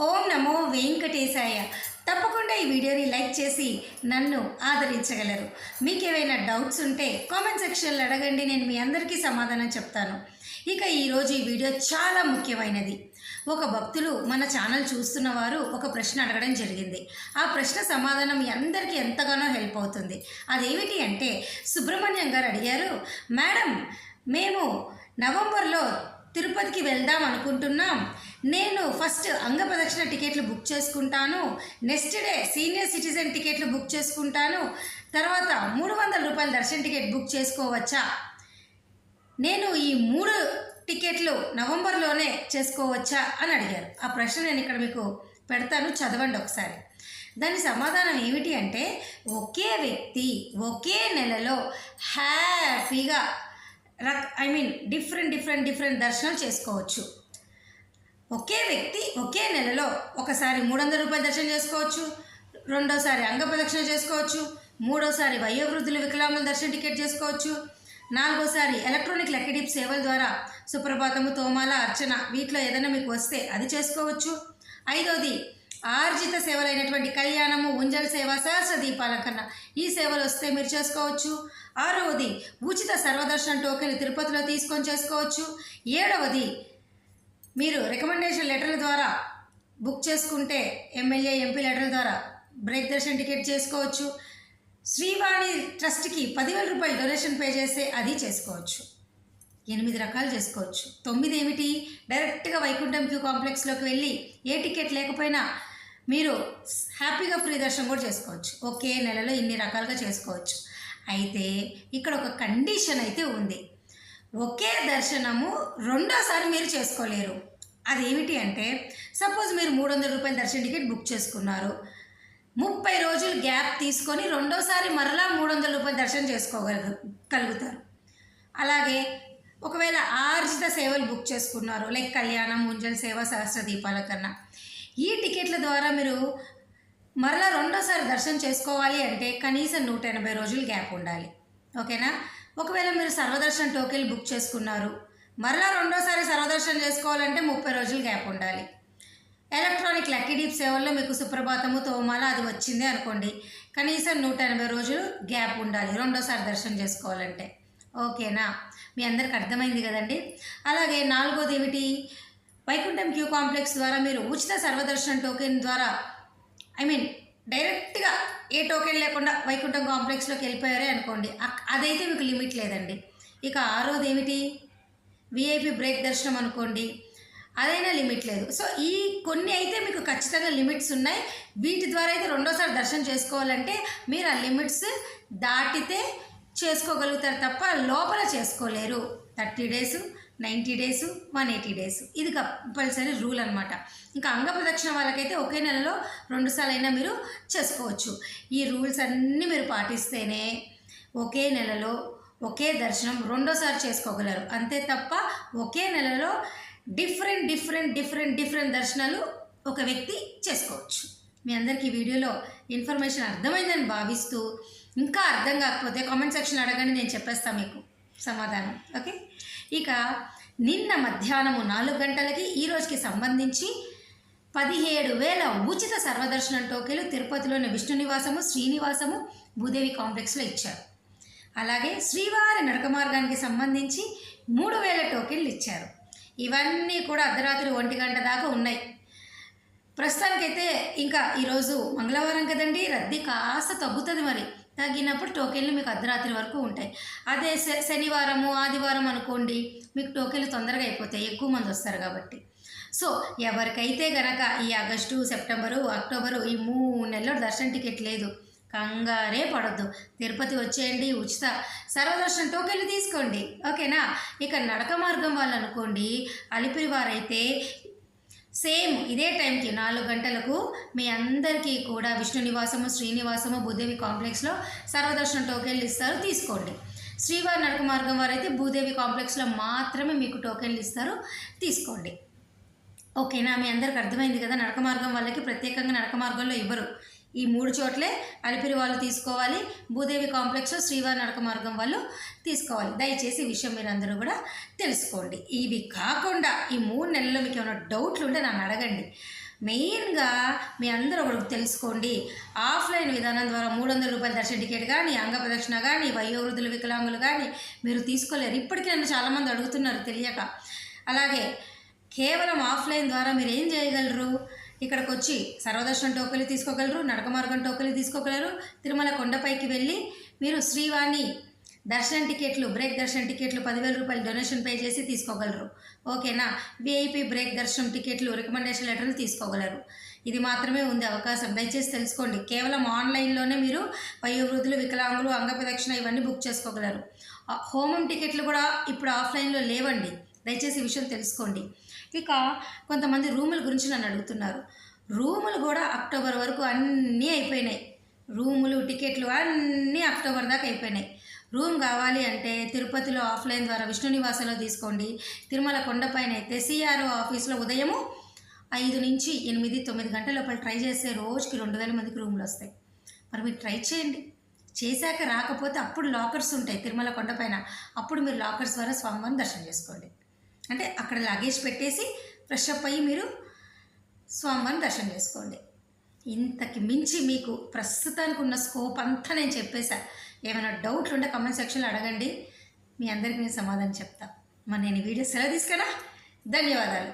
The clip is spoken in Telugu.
ఓం నమో వెంకటేశాయ. తప్పకుండా ఈ వీడియోని లైక్ చేసి నన్ను ఆదరించగలరు. మీకు ఏవైనా డౌట్స్ ఉంటే కామెంట్ సెక్షన్లో అడగండి, నేను మీ అందరికీ సమాధానం చెప్తాను. ఇక ఈరోజు ఈ వీడియో చాలా ముఖ్యమైనది. ఒక భక్తులు మన ఛానల్ చూస్తున్న వారు ఒక ప్రశ్న అడగడం జరిగింది. ఆ ప్రశ్న సమాధానం మీ అందరికీ ఎంతగానో హెల్ప్ అవుతుంది. అదేమిటి అంటే, సుబ్రహ్మణ్యం గారు అడిగారు, మేడం మేము నవంబర్లో తిరుపతికి వెళ్దాం అనుకుంటున్నాం. నేను ఫస్ట్ అంగప్రదక్షిణ టికెట్లు బుక్ చేసుకుంటాను, నెక్స్ట్ డే సీనియర్ సిటిజన్ టికెట్లు బుక్ చేసుకుంటాను, తర్వాత 300 రూపాయల దర్శన టికెట్ బుక్ చేసుకోవచ్చా? నేను ఈ 3 టికెట్లు నవంబర్లోనే చేసుకోవచ్చా అని అడిగారు. ఆ ప్రశ్న నేను ఇక్కడ మీకు పెడతాను, చదవండి ఒకసారి. దాని సమాధానం ఏమిటి అంటే, ఒకే వ్యక్తి ఒకే నెలలో హ్యాపీగా డిఫరెంట్ దర్శనం చేసుకోవచ్చు. ఒకే వ్యక్తి ఒకే నెలలో ఒకసారి 300 రూపాయల దర్శనం చేసుకోవచ్చు, రెండోసారి అంగప్రదక్షిణ చేసుకోవచ్చు, మూడోసారి వయోవృద్ధుల వికలాంగుల దర్శన టికెట్ చేసుకోవచ్చు, నాలుగోసారి ఎలక్ట్రానిక్ లక్కీ డిప్ సేవల ద్వారా సుప్రభాతము, తోమాల, అర్చన వీటిలో ఏదైనా మీకు వస్తే అది చేసుకోవచ్చు. ఐదోది ఆర్జిత సేవలైనటువంటి కళ్యాణము, ఉంజల సేవ, సహస్ర దీపాలంకరణ ఈ సేవలు వస్తే మీరు చేసుకోవచ్చు. ఆరవది ఉచిత సర్వదర్శనం టోకెన్ తిరుపతిలో తీసుకొని చేసుకోవచ్చు. ఏడవది మీరు రికమెండేషన్ లెటర్ల ద్వారా బుక్ చేసుకుంటే ఎమ్మెల్యే ఎంపీ లెటర్ల ద్వారా బ్రేక్ దర్శన్ టికెట్ చేసుకోవచ్చు. శ్రీవాణి ట్రస్ట్కి 10,000 రూపాయలు డొనేషన్ పే చేస్తే అది చేసుకోవచ్చు. 8 రకాలు చేసుకోవచ్చు. 9 ఏమిటి, డైరెక్ట్గా వైకుంఠం క్యూ కాంప్లెక్స్లోకి వెళ్ళి ఏ టికెట్ లేకపోయినా మీరు హ్యాపీగా ఫ్రీ దర్శనం కూడా చేసుకోవచ్చు. ఒకే నెలలో ఇన్ని రకాలుగా చేసుకోవచ్చు. అయితే ఇక్కడ ఒక కండిషన్ అయితే ఉంది. ఒకే దర్శనము రెండోసారి మీరు చేసుకోలేరు. అదేమిటి అంటే, సపోజ్ మీరు 300 రూపాయల దర్శన టికెట్ బుక్ చేసుకున్నారు, 30 రోజులు గ్యాప్ తీసుకొని రెండోసారి మరలా 300 రూపాయల దర్శనం చేసుకోగలుగుతారు. అలాగే ఒకవేళ ఆర్జిత సేవలు బుక్ చేసుకున్నారు, లైక్ కళ్యాణం, ఉంజల సేవ, సహస్ర దీపాలంకరణ ఈ టికెట్ల ద్వారా మీరు మరలా రెండోసారి దర్శనం చేసుకోవాలి అంటే కనీసం 180 రోజులు గ్యాప్ ఉండాలి. ఓకేనా? ఒకవేళ మీరు సర్వదర్శనం టోకెన్లు బుక్ చేసుకున్నారు, మరలా రెండోసారి సర్వదర్శనం చేసుకోవాలంటే 30 రోజులు గ్యాప్ ఉండాలి. ఎలక్ట్రానిక్ లక్కీ డిప్ సేవల్లో మీకు సుప్రభాతము, తోమాల అది వచ్చింది అనుకోండి, కనీసం 180 రోజులు గ్యాప్ ఉండాలి రెండోసారి దర్శనం చేసుకోవాలంటే. ఓకేనా? మీ అందరికి అర్థమైంది కదండి. అలాగే నాలుగోది ఏమిటి, వైకుంఠం క్యూ కాంప్లెక్స్ ద్వారా మీరు ఉచిత సర్వదర్శనం టోకెన్ ద్వారా డైరెక్ట్గా ఏ టోకెన్ లేకుండా వైకుంఠం కాంప్లెక్స్లోకి వెళ్ళిపోయారే అనుకోండి, అదైతే మీకు లిమిట్ లేదండి. ఇక ఆరోది ఏమిటి, విఐపి బ్రేక్ దర్శనం అనుకోండి, అదైనా లిమిట్ లేదు. సో ఈ కొన్ని అయితే మీకు ఖచ్చితంగా లిమిట్స్ ఉన్నాయి. వీటి ద్వారా అయితే రెండోసారి దర్శనం చేసుకోవాలంటే మీరు ఆ లిమిట్స్ దాటితే చేసుకోగలుగుతారు తప్ప లోపల చేసుకోలేరు. 30 డేస్, 90 డేస్, 180 డేస్ ఇది కంపల్సరీ రూల్ అనమాట. ఇంకా అంగప్రదక్షిణ వాళ్ళకైతే ఒకే నెలలో 2 సార్లు అయినా మీరు చేసుకోవచ్చు. ఈ రూల్స్ అన్నీ మీరు పాటిస్తేనే ఒకే నెలలో ఒకే దర్శనం రెండోసారి చేసుకోగలరు. అంతే తప్ప ఒకే నెలలో డిఫరెంట్ దర్శనాలు ఒక వ్యక్తి చేసుకోవచ్చు. మీ అందరికీ వీడియోలో ఇన్ఫర్మేషన్ అర్థమైందని భావిస్తూ, ఇంకా అర్థం కాకపోతే కామెంట్ సెక్షన్ అడగండి, నేను చెప్పేస్తాను మీకు సమాధానం. ఓకే? ఇక నిన్న మధ్యాహ్నం 4 గంటలకి ఈ రోజుకి సంబంధించి 17,000 ఉచిత సర్వదర్శనం టోకెన్లు తిరుపతిలోని విష్ణు నివాసము, శ్రీనివాసము, భూదేవి కాంప్లెక్స్లో ఇచ్చారు. అలాగే శ్రీవారి నడక మార్గానికి సంబంధించి 3,000 టోకెన్లు ఇచ్చారు. ఇవన్నీ కూడా అర్ధరాత్రి 1 గంట దాకా ఉన్నాయి. ప్రస్తుతానికైతే ఇంకా ఈరోజు మంగళవారం కదండి, రద్దీ కాస్త తగ్గుతుంది. మరి తగ్గినప్పుడు టోకెన్లు మీకు అర్ధరాత్రి వరకు ఉంటాయి. అదే శనివారము, ఆదివారం అనుకోండి, మీకు టోకెన్లు తొందరగా అయిపోతాయి, ఎక్కువ మంది వస్తారు కాబట్టి. సో ఎవరికైతే గనక ఈ ఆగస్టు, సెప్టెంబరు, అక్టోబరు ఈ 3 నెలల్లో దర్శన టికెట్ లేదు, కంగారే పడొద్దు, తిరుపతి వచ్చేయండి, ఉచిత సర్వదర్శనం టోకెన్లు తీసుకోండి. ఓకేనా? ఇక నడక మార్గం వాళ్ళు అనుకోండి, అలిపిరి వారైతే సేమ్ ఇదే టైంకి 4 గంటలకు మీ అందరికీ కూడా విష్ణు నివాసము, శ్రీనివాసము, భూదేవి కాంప్లెక్స్లో సర్వదర్శనం టోకెన్లు ఇస్తారు, తీసుకోండి. శ్రీవారి నడక మార్గం వారైతే భూదేవి కాంప్లెక్స్లో మాత్రమే మీకు టోకెన్లు ఇస్తారు, తీసుకోండి. ఓకేనా? మీ అందరికి అర్థమైంది కదా. నడక మార్గం వాళ్ళకి ప్రత్యేకంగా నడక మార్గంలో ఇవ్వరు. ఈ 3 చోట్లే అలిపిరి వాళ్ళు తీసుకోవాలి, భూదేవి కాంప్లెక్స్, శ్రీవారి నడక మార్గం వాళ్ళు తీసుకోవాలి. దయచేసి ఈ విషయం మీరు అందరూ కూడా తెలుసుకోండి. ఇవి కాకుండా ఈ 3 నెలల్లో మీకు ఏమైనా డౌట్లు ఉంటే నన్ను అడగండి. మెయిన్గా మీ అందరూ ఒకటి తెలుసుకోండి, ఆఫ్లైన్ విధానం ద్వారా 300 రూపాయల దర్శన టికెట్ కానీ, అంగ ప్రదక్షిణ కానీ, వయోవృద్ధులు వికలాంగులు కానీ మీరు తీసుకోలేరు. ఇప్పటికీ నన్ను చాలామంది అడుగుతున్నారు తెలియక. అలాగే కేవలం ఆఫ్లైన్ ద్వారా మీరు ఏం చేయగలరు, ఇక్కడికి వచ్చి సర్వదర్శనం టోకెన్లు తీసుకోగలరు, నడక మార్గం టోకెన్లు తీసుకోగలరు, తిరుమల కొండపైకి వెళ్ళి మీరు శ్రీవాణి దర్శనం టికెట్లు, బ్రేక్ దర్శనం టికెట్లు 10,000 రూపాయలు డొనేషన్ పే చేసి తీసుకోగలరు. ఓకేనా. విఐపి బ్రేక్ దర్శనం టికెట్లు, రికమెండేషన్ లెటర్లు తీసుకోగలరు. ఇది మాత్రమే ఉంది అవకాశం, దయచేసి తెలుసుకోండి. కేవలం ఆన్లైన్లోనే మీరు వయోవృద్ధులు, వికలాంగులు, అంగప్రదక్షిణ ఇవన్నీ బుక్ చేసుకోగలరు. హోమం టికెట్లు కూడా ఇప్పుడు ఆఫ్లైన్లో లేవండి, దయచేసి ఈ విషయం తెలుసుకోండి. ఇక కొంతమంది రూముల గురించి నన్ను అడుగుతున్నారు. రూములు కూడా అక్టోబర్ వరకు అన్నీ అయిపోయినాయి. రూములు, టికెట్లు అన్నీ అక్టోబర్ దాకా అయిపోయినాయి. రూమ్ కావాలి అంటే తిరుపతిలో ఆఫ్లైన్ ద్వారా విష్ణు నివాసంలో తీసుకోండి. తిరుమల కొండపైన అయితే సిఆర్ఓ ఆఫీస్లో ఉదయము 5 నుంచి 8, 9 గంటల లోపల ట్రై చేస్తే రోజుకి 2,000 మందికి రూములు వస్తాయి. మరి మీరు ట్రై చేయండి. చేశాక రాకపోతే అప్పుడు లాకర్స్ ఉంటాయి తిరుమల కొండపైన, అప్పుడు మీరు లాకర్స్ ద్వారా స్వామివారిని దర్శనం చేసుకోండి. అంటే అక్కడ లగేజ్ పెట్టేసి ఫ్రెష్ అప్ అయ్యి మీరు స్వామివారిని దర్శనం చేసుకోండి. ఇంతకి మించి మీకు ప్రస్తుతానికి ఉన్న స్కోప్ అంతా నేను చెప్పేశా. ఏమైనా డౌట్లు ఉంటే కామెంట్ సెక్షన్లో అడగండి, మీ అందరికీ నేను సమాధానం చెప్తా. మరి నేను ఈ వీడియో సెలవు తీసుకురా. ధన్యవాదాలు.